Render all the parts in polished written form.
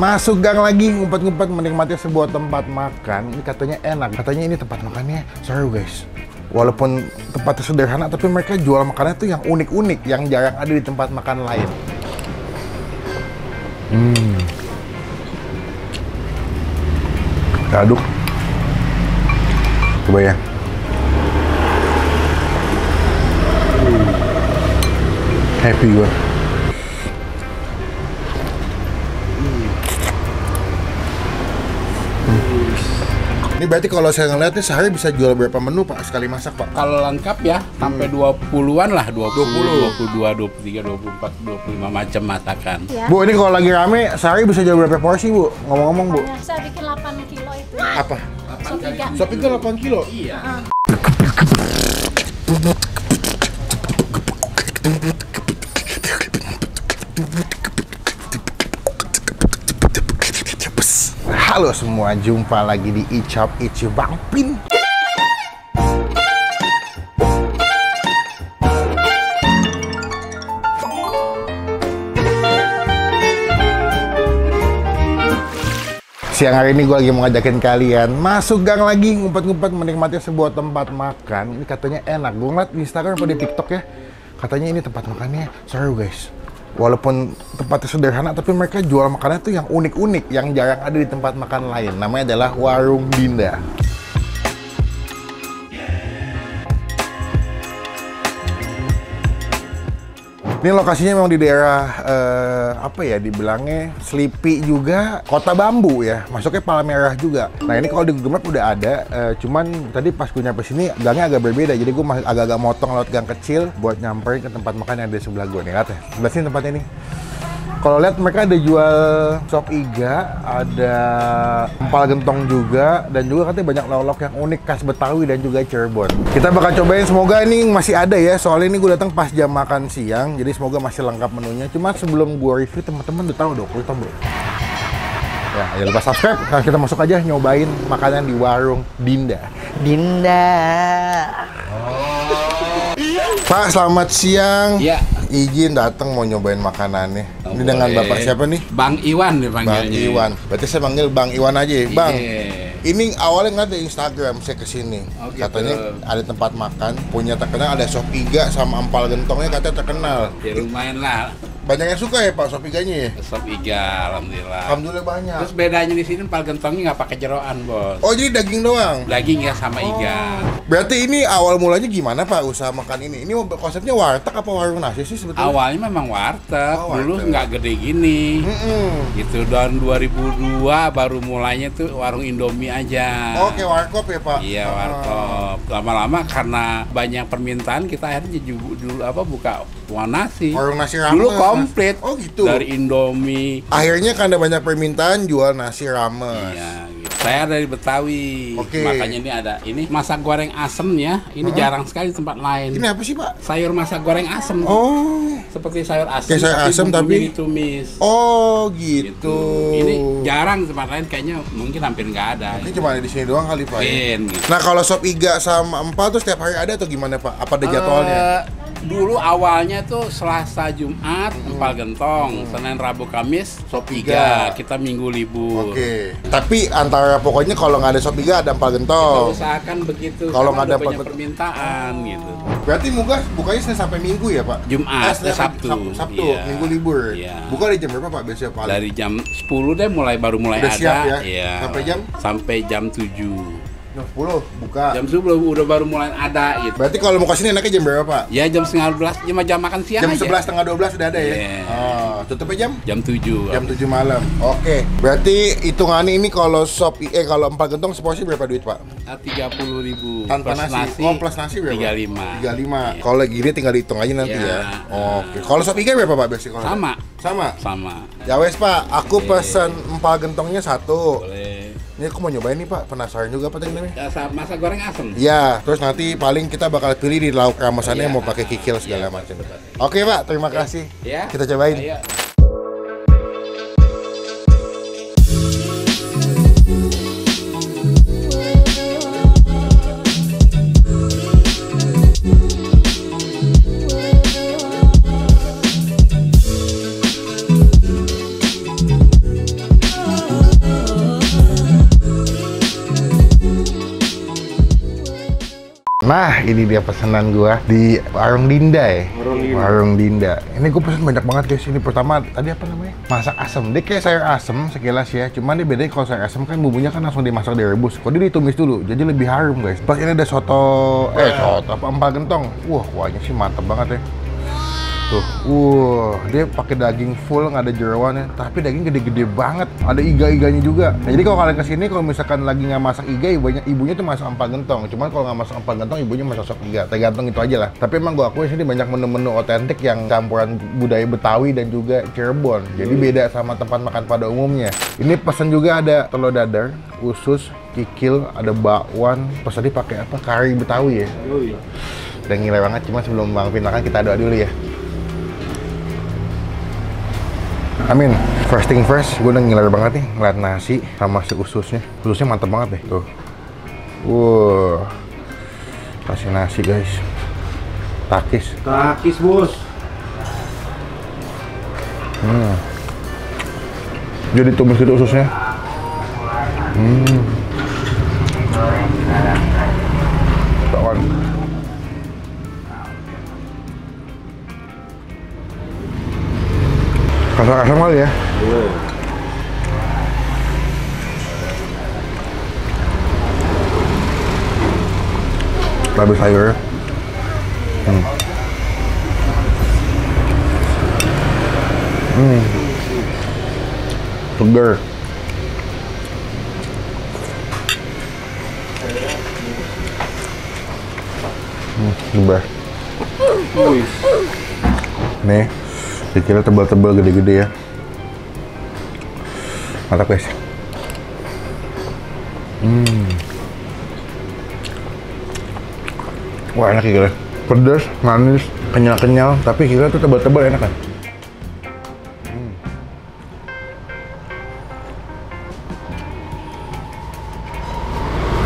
Masuk gang lagi, ngumpet-ngumpet menikmati sebuah tempat makan. Ini katanya enak, katanya ini tempat makannya seru guys. Walaupun tempatnya sederhana, tapi mereka jual makannya tuh yang unik-unik, yang jarang ada di tempat makan lain. Kita aduk. Coba ya. Happy gue. Ini berarti kalau saya ngeliat nih sehari bisa jual berapa menu Pak sekali masak Pak? Kalau lengkap ya sampai 20-an lah, 20, 22, 23, 24, 25 macam masakan. Ya. Bu, ini kalau lagi rame sehari bisa jual berapa porsi Bu? Ngomong-ngomong Bu. Saya bikin 8 kilo itu. Apa? Sop iga. Sop iga 8 kilo? Iya. Halo semua, jumpa lagi di Icap Icu Bang Pin. Siang hari ini gue lagi mau ngajakin kalian masuk gang lagi, ngumpet-ngumpet menikmati sebuah tempat makan. Ini katanya enak, gue ngeliat di Instagram atau di TikTok ya. Katanya ini tempat makannya seru guys. Walaupun tempatnya sederhana, tapi mereka jual makannya tuh yang unik-unik, yang jarang ada di tempat makan lain. Namanya adalah Warung Dinda. Ini lokasinya memang di daerah, apa ya, dibilangnya Selipi juga, Kota Bambu ya, masuknya Palmerah juga. Nah ini kalau di Google Maps udah ada, cuman tadi pas gue nyampe sini gangnya agak berbeda, jadi gue agak-agak motong lewat gang kecil buat nyamperin ke tempat makan yang ada di sebelah gue nih, lihat ya, sebelah sini tempatnya nih. Kalau lihat mereka ada jual sop iga, ada empal gentong juga, dan juga katanya banyak lauk-lauk yang unik khas Betawi dan juga Cirebon. Kita bakal cobain, semoga ini masih ada ya, soalnya ini gue datang pas jam makan siang, jadi semoga masih lengkap menunya. Cuma sebelum gue review, teman-teman udah tahu dong, udah tahu belum? Ya, jangan lupa subscribe. Nah, kita masuk aja nyobain makanan di Warung Dinda. Dinda. Pak, selamat siang. Iya. Izin datang mau nyobain makanannya. Ini dengan Bapak siapa nih? Bang Iwan dipanggilnya. Bang Iwan. Berarti saya panggil Bang Iwan aja ya. Bang, Iya. ini awalnya nggak ada Instagram saya kesini. Oh, gitu. Katanya ada tempat makan, punya terkenal, ada sop iga sama empal gentongnya katanya terkenal. Ya lumayan lah. Banyak yang suka ya Pak sop iganya ya? Sop iga, alhamdulillah. Alhamdulillah banyak. Terus bedanya di sini empal gentongnya nggak pakai jeroan, Bos. Oh jadi daging doang? Daging ya sama iga. Berarti ini awal mulanya gimana Pak usaha makan ini? Ini konsepnya warteg apa warung nasi sih sebetulnya? Awalnya memang warteg, Oh, dulu warteg. nggak gede gini. Gitu, tahun 2002 baru mulainya tuh warung Indomie aja. Oke, warkop ya Pak? Iya, warkop. Lama-lama karena banyak permintaan kita akhirnya dulu buka warung nasi. Warung nasi rames. Dulu komplit. Oh gitu. Dari Indomie. Akhirnya karena banyak permintaan jual nasi rames. Iya, gitu. Saya dari Betawi. Oke. Makanya ini ada ini masak goreng asemnya. Ini jarang sekali di tempat lain. Ini apa sih Pak? Sayur masak goreng asem. Oh. Seperti sayur asem. Kayak sayur asem bumbunya tapi ditumis. Oh Gitu. gitu. Ini jarang di tempat lain, kayaknya mungkin hampir nggak ada. Ini cuma ada di sini doang kali Pak ya? Mungkin, gitu. Nah kalau sop iga sama empal tuh setiap hari ada atau gimana Pak? Apa ada jadwalnya? Dulu awalnya tuh Selasa Jumat empal gentong, Senin Rabu Kamis sop iga. Kita Minggu libur. Oke. Tapi antara pokoknya kalau nggak ada sop iga ada empal Kita gentong. usahakan begitu. Kalau karena nggak ada udah banyak empal- permintaan gitu. Berarti bukanya Senin sampai Minggu ya Pak? Jumat, Senin Sabtu. Sabtu, Iya. Minggu libur. Iya. Buka di jam berapa Pak biasanya Pak? Dari jam 10 deh baru mulai Udah ada. siap ya? Iya. Sampai jam? Sampai jam 7. Jam 10 buka. Jam 10 udah baru mulai ada gitu. Berarti kalau mau kesini enaknya jam berapa Pak? Ya jam 11, jam makan siang Jam aja. 11 setengah 12 sudah ada ya? Iya. Oh, tutupnya jam? Jam 7. Jam 7 malam. Oke. Berarti hitungannya ini kalau kalau empal gentong seporsi berapa duit Pak? 30.000 Tanpa plus nasi. Oh, plus nasi berapa? 35. 35. Iya. Kalau gini tinggal dihitung aja nanti Iya. ya. Oke. Kalau sop iga berapa Pak biasanya? Kalau Sama. Sama. Sama. Ya wes Pak, aku pesen empal gentongnya 1. Boleh. Ini aku mau nyobain nih Pak, penasaran juga apa tadi namanya? Masak goreng asem. Ya, terus nanti paling kita bakal pilih di lauk ramesannya Iya. mau pakai kikil segala Iya, macam. betul. Oke Pak, terima kasih. Ya. Kita cobain. Ayo. Nah, ini dia pesanan gua di Warung Dinda ya. Warung Dinda. Ini gua pesen banyak banget guys. Ini pertama tadi apa namanya? Masak asem. Dia kayak sayur asem sekilas ya. Cuman dia bedanya kalau sayur asem kan bumbunya kan langsung dimasak direbus. Kalau dia ditumis dulu, jadi lebih harum guys. Plus ini ada soto apa empal gentong. Wah, kuahnya sih mantep banget ya. Tuh, dia pakai daging full, nggak ada jeroannya, tapi daging gede-gede banget, ada iga-iganya juga. Nah, jadi kalau kalian kesini, kalau misalkan lagi nggak masak iga, ibunya tuh masak empal gentong. Cuman kalau nggak masak empal gentong, ibunya masak sop iga. Tergantung itu aja lah. Tapi emang gua akui sini banyak menu-menu otentik yang campuran budaya Betawi dan juga Cirebon. Jadi beda sama tempat makan pada umumnya. Ini pesan juga ada telur dadar, usus, kikil, ada bakwan. Pas tadi pakai apa? Kari Betawi ya. Udah ngiler banget. Cuma sebelum Bang Vin makan, kita doa dulu ya. Amin. First thing first, gue udah ngiler banget nih ngeliat nasi sama si ususnya. Ususnya mantep banget deh, tuh. Kasih nasi guys. Takis. Takis bos. Jadi tumis gitu ususnya. Bakwan. Kasar-kasar kali ya. Labis sayur. Segar. Sebar. Nih. Dikira tebal-tebal gede-gede ya. Mantap guys. Wah enak ya guys. Pedas, manis, kenyal-kenyal, tapi kira tuh tebal-tebal enak kan.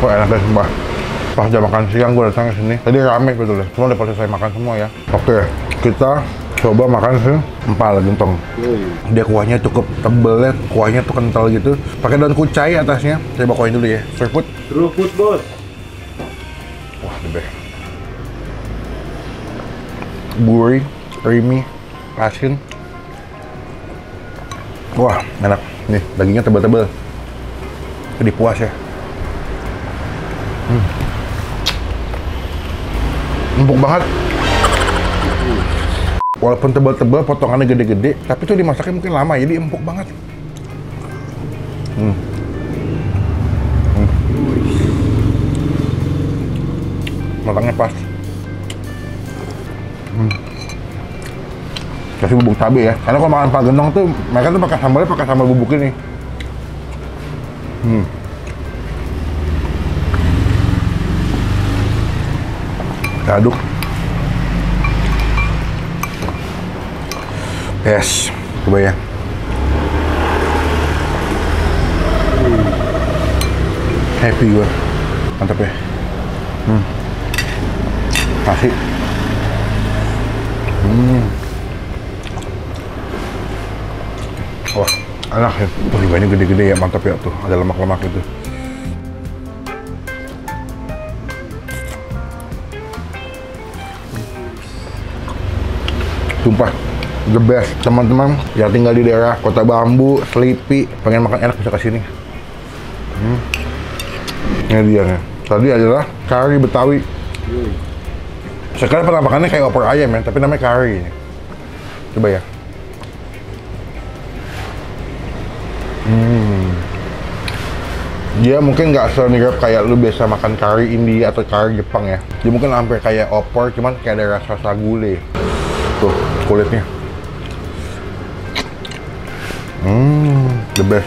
Wah enak guys, sumpah. Pas jam makan siang gue datang ke sini. Tadi rame gitu deh. Cuma udah selesai makan semua ya. Oke, kita coba makan sih empal gentong. Dia kuahnya cukup tebel ya, kuahnya tuh kental gitu. Pakai daun kucai atasnya. Saya bawain dulu ya. Seruput. Seruput bos. Wah, the best. Gurih, creamy, asin. Wah, enak. Nih, dagingnya tebel-tebel. Jadi puas ya. Empuk banget. Walaupun tebal-tebal, potongannya gede-gede, tapi tuh dimasaknya mungkin lama, jadi empuk banget. Matangnya pas. Kasih bubuk cabai ya, karena kalau makan empal gentong tuh, mereka tuh pakai sambal bubuk ini. Kita aduk. Yes, coba ya. Happy gue, mantap ya. Nasi. Wah, enak ya. Ini gede-gede ya, mantap ya tuh. Ada lemak-lemak gitu. Sumpah. The best, teman-teman yang tinggal di daerah Kota Bambu, Selipi, pengen makan enak bisa kesini. Ini dia nih. Tadi adalah kari Betawi. Sekarang penampakannya kayak opor ayam ya, tapi namanya kari. Coba ya. Dia mungkin nggak semirip kayak lu biasa makan kari India atau kari Jepang ya. Dia mungkin hampir kayak opor, cuman kayak ada rasa gulai. Tuh, kulitnya. The best.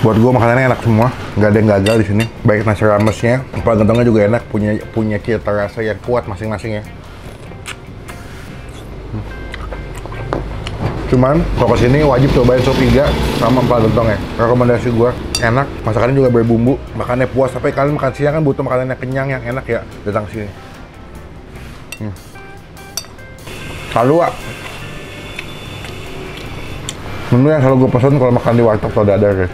Buat gue makanannya enak semua, nggak ada yang gagal di sini. Baik nasi ramesnya, empal gentongnya juga enak, punya cita rasa yang kuat masing-masing ya. Cuman kalau kesini wajib cobain sop iga sama empal gentong ya. Rekomendasi gue, enak, masakannya juga berbumbu, makannya puas. Tapi kalian makan siang kan butuh makanan yang kenyang yang enak ya, datang sini. Kalua. Menu yang selalu gue pesan kalau makan di warteg atau dadar guys.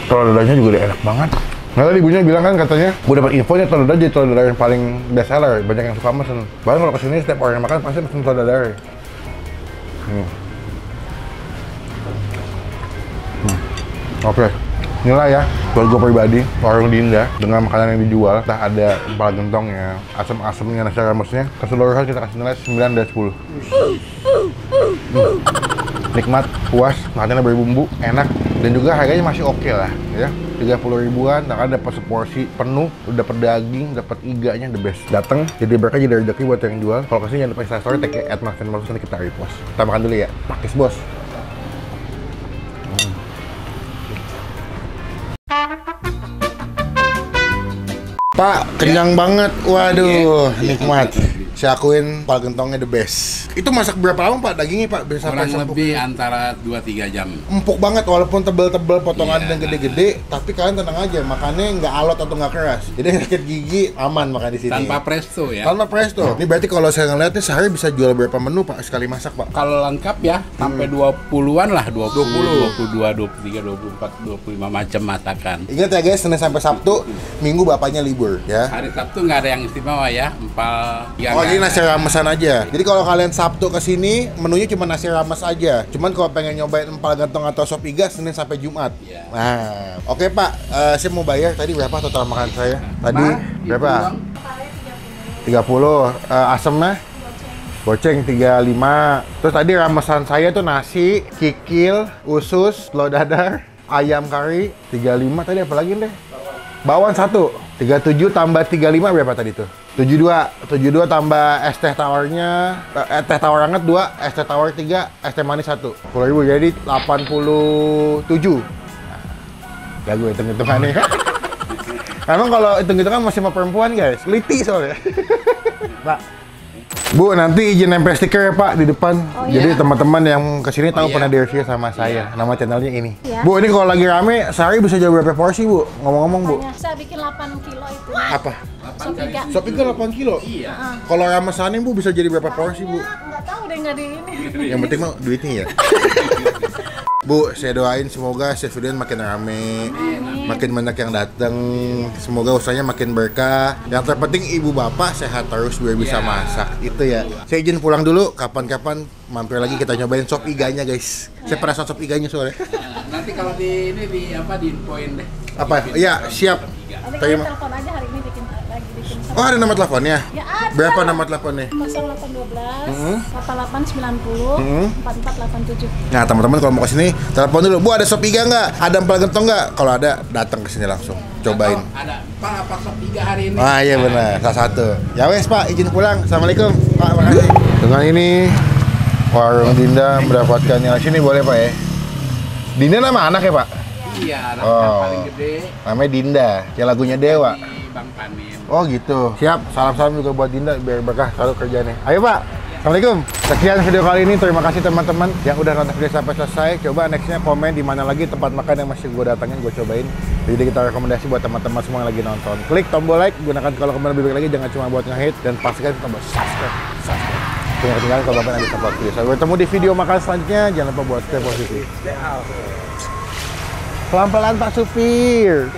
Telur dadarnya juga udah enak banget. Nah tadi ibunya bilang kan katanya, gue dapat infonya telur dadar jadi telur dadar yang paling best seller, banyak yang suka mesen. Bahkan kalau kesini setiap orang yang makan pasti pesen telur dadar. Oke. Inilah ya, buat gue pribadi, warung Dinda dengan makanan yang dijual, entah ada empal gentongnya, asam-asamnya, nasi ramesnya, keseluruhan kita kasih nilai 9 dari 10. Nikmat, puas, makanannya berbumbu, enak, dan juga harganya masih oke lah, ya. 30 ribuan, nah kan dapat seporsi penuh, udah dapat daging, dapat iganya, the best. Datang, jadi berkah jadi rezeki buat yang jual. Kalau kesini jangan lupa instastory, tag @marvin_marvin, nanti kita repost. Kita makan dulu ya, pakis bos. Pak, kenyang banget. Waduh, nikmat. Saya akuin empal gentongnya the best. Itu masak berapa lama Pak dagingnya Pak? Bisa sampai Kurang lebih antara 2-3 jam. empuk banget walaupun tebel-tebel potongan Iya. dan gede-gede, tapi kalian tenang aja, makannya nggak alot atau nggak keras. Jadi sakit gigi aman makan di sini. Tanpa presto ya. Tanpa presto. Ini berarti kalau saya ngeliat nih sehari bisa jual berapa menu Pak sekali masak Pak? Kalau lengkap ya sampai 20-an lah, 20, 22, 23, 24, 25 macam masakan. Ingat ya guys, Senin sampai Sabtu, Minggu bapaknya libur ya. Hari Sabtu nggak ada yang istimewa ya, empal. Oh, jadi nasi ramesan aja. Jadi kalau kalian Sabtu kesini, menunya cuma nasi rames aja. Cuman kalau pengen nyobain empal gentong atau sop iga, Senin sampai Jumat. Iya. Nah, oke Pak, saya mau bayar. Tadi berapa total makan saya? Tadi berapa? 30. Asemnya? Goceng 35. Terus tadi ramesan saya tuh nasi, kikil, usus, telur dadar, ayam kari, 35. Tadi apa lagi deh? Bawang 1. 37 tambah 35 berapa tadi tuh? 72 tambah es teh tawarnya, teh tawar hangat 2, es teh tawar 3, es teh manis 1. 10.000 jadi 87. Gak gue hitung-hitungannya. Emang kalau hitung-hitungan masih sama perempuan guys, liti soalnya. Pak, Bu, nanti izin nempel stiker ya Pak di depan. Oh, iya. Jadi teman-teman yang kesini tahu iya. pernah di-review sama saya. Nama channelnya ini. Iya. Bu, ini kalau lagi rame, sehari bisa jual berapa porsi Bu? Ngomong-ngomong Bu. Banyak. Saya bikin 8 kilo itu. Apa? Sop iga. Sop iga 8 kilo? Iya. Kalau ramesannya Bu bisa jadi berapa porsi Bu? Nggak tahu deh, nggak di ini. Yang penting mah duitnya ya. Bu, saya doain semoga Chef Julian makin rame, makin banyak yang datang, semoga usahanya makin berkah. Yang terpenting ibu bapak sehat terus biar bisa masak, itu ya. Saya izin pulang dulu, kapan-kapan mampir lagi kita nyobain sop iganya guys. Saya penasaran sop iganya soalnya. Nanti kalau di ini di apa di infoin deh. Apa? Ya, siap. Nanti Terima. kalian telepon aja hari ini bikin sop. Oh, ada nomor teleponnya? Ya ada. Berapa nomor teleponnya? 0812 8890 4487. Nah teman-teman kalau mau kesini telepon dulu, Bu ada sop iga nggak? Ada empal gentong nggak? Kalau ada datang ke sini langsung, cobain. Oh, ada Pak apa sop iga hari ini? Ah iya benar, salah satu. Ya wes Pak, izin pulang. Assalamualaikum Pak, makasih. Dengan ini warung Dinda mendapatkan yang sini boleh Pak ya? Dinda nama anak ya Pak? Iya, anak Oh. yang paling gede Namanya Dinda, yang lagunya Dewa. di Bang Panin. Oh gitu. Siap, salam-salam juga buat Dinda biar berkah selalu kerjanya. Ayo Pak. Assalamualaikum. Sekian video kali ini. Terima kasih teman-teman yang udah nonton video sampai selesai. Coba nextnya komen di mana lagi tempat makan yang masih gue datangin, gue cobain. Jadi kita rekomendasi buat teman-teman semua yang lagi nonton. Klik tombol like, gunakan kalau kembali lebih baik lagi, jangan cuma buat nge-hate, dan pastikan tombol subscribe. Jangan ketinggalan kalau bapak nanti upload video. Sampai bertemu di video makan selanjutnya. Jangan lupa buat stay positif. Pelan-pelan Pak Supir.